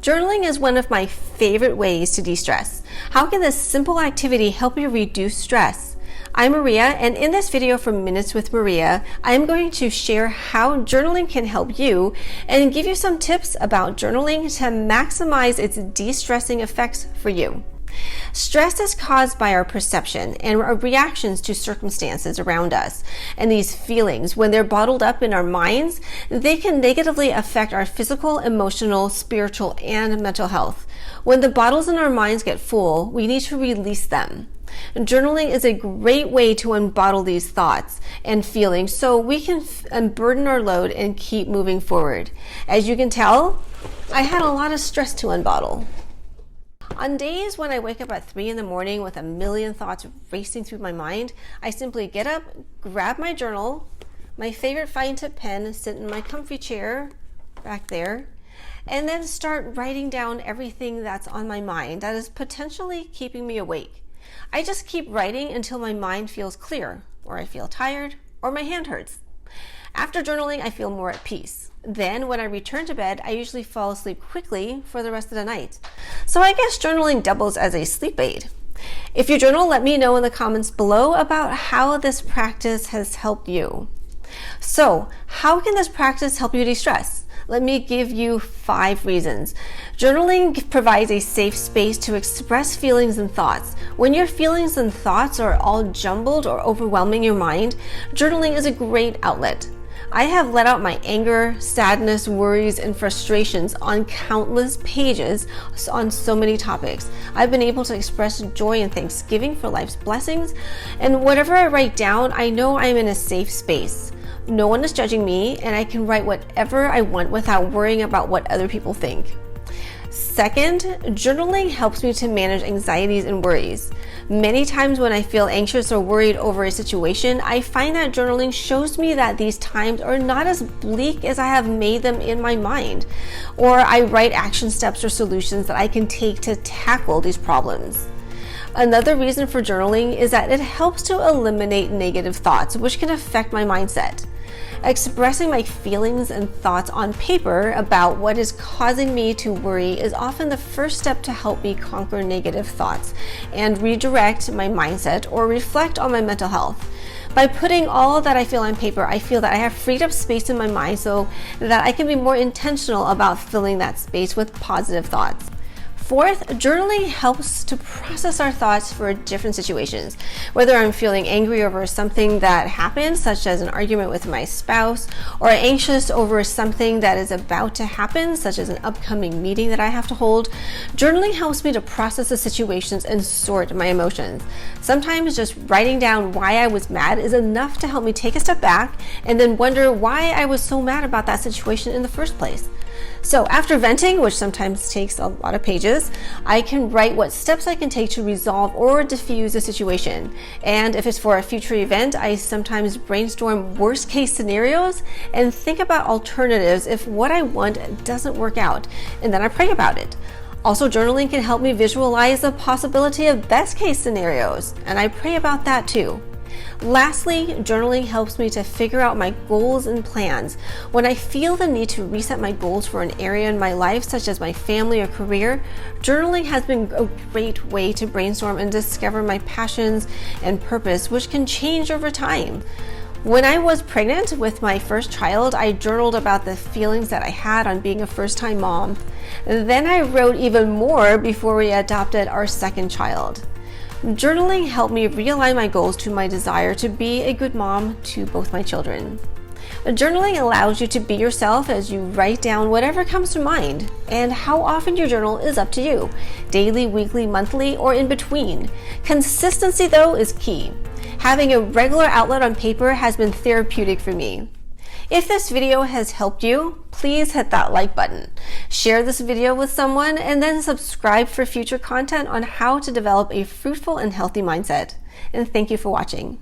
Journaling is one of my favorite ways to de-stress. How can this simple activity help you reduce stress? I'm Maria, and in this video from Minutes with Maria, I'm going to share how journaling can help you and give you some tips about journaling to maximize its de-stressing effects for you. Stress is caused by our perception and our reactions to circumstances around us. And these feelings, when they're bottled up in our minds, they can negatively affect our physical, emotional, spiritual, and mental health. When the bottles in our minds get full, we need to release them. Journaling is a great way to unbottle these thoughts and feelings so we can unburden our load and keep moving forward. As you can tell, I had a lot of stress to unbottle. On days when I wake up at 3 in the morning with a million thoughts racing through my mind, I simply get up, grab my journal, my favorite fine tip pen, sit in my comfy chair back there, and then start writing down everything that's on my mind that is potentially keeping me awake. I just keep writing until my mind feels clear, or I feel tired, or my hand hurts. After journaling, I feel more at peace. Then, when I return to bed, I usually fall asleep quickly for the rest of the night. So I guess journaling doubles as a sleep aid. If you journal, let me know in the comments below about how this practice has helped you. So, how can this practice help you de-stress? Let me give you 5 reasons. Journaling provides a safe space to express feelings and thoughts. When your feelings and thoughts are all jumbled or overwhelming your mind, journaling is a great outlet. I have let out my anger, sadness, worries, and frustrations on countless pages on so many topics. I've been able to express joy and thanksgiving for life's blessings, and whatever I write down, I know I'm in a safe space. No one is judging me, and I can write whatever I want without worrying about what other people think. Second, journaling helps me to manage anxieties and worries. Many times when I feel anxious or worried over a situation, I find that journaling shows me that these times are not as bleak as I have made them in my mind. Or I write action steps or solutions that I can take to tackle these problems. Another reason for journaling is that it helps to eliminate negative thoughts, which can affect my mindset. Expressing my feelings and thoughts on paper about what is causing me to worry is often the first step to help me conquer negative thoughts and redirect my mindset or reflect on my mental health. By putting all that I feel on paper, I feel that I have freed up space in my mind so that I can be more intentional about filling that space with positive thoughts. Fourth, journaling helps to process our thoughts for different situations. Whether I'm feeling angry over something that happened, such as an argument with my spouse, or anxious over something that is about to happen, such as an upcoming meeting that I have to hold, journaling helps me to process the situations and sort my emotions. Sometimes just writing down why I was mad is enough to help me take a step back and then wonder why I was so mad about that situation in the first place. So after venting, which sometimes takes a lot of pages, I can write what steps I can take to resolve or diffuse a situation. And if it's for a future event, I sometimes brainstorm worst case scenarios and think about alternatives if what I want doesn't work out, and then I pray about it. Also, journaling can help me visualize the possibility of best case scenarios, and I pray about that too. Lastly, journaling helps me to figure out my goals and plans. When I feel the need to reset my goals for an area in my life, such as my family or career, journaling has been a great way to brainstorm and discover my passions and purpose, which can change over time. When I was pregnant with my first child, I journaled about the feelings that I had on being a first-time mom. Then I wrote even more before we adopted our second child. Journaling helped me realign my goals to my desire to be a good mom to both my children. Journaling allows you to be yourself as you write down whatever comes to mind, and how often you journal is up to you, daily, weekly, monthly, or in between. Consistency, though, is key. Having a regular outlet on paper has been therapeutic for me. If this video has helped you, please hit that like button. Share this video with someone and then subscribe for future content on how to develop a fruitful and healthy mindset. And thank you for watching.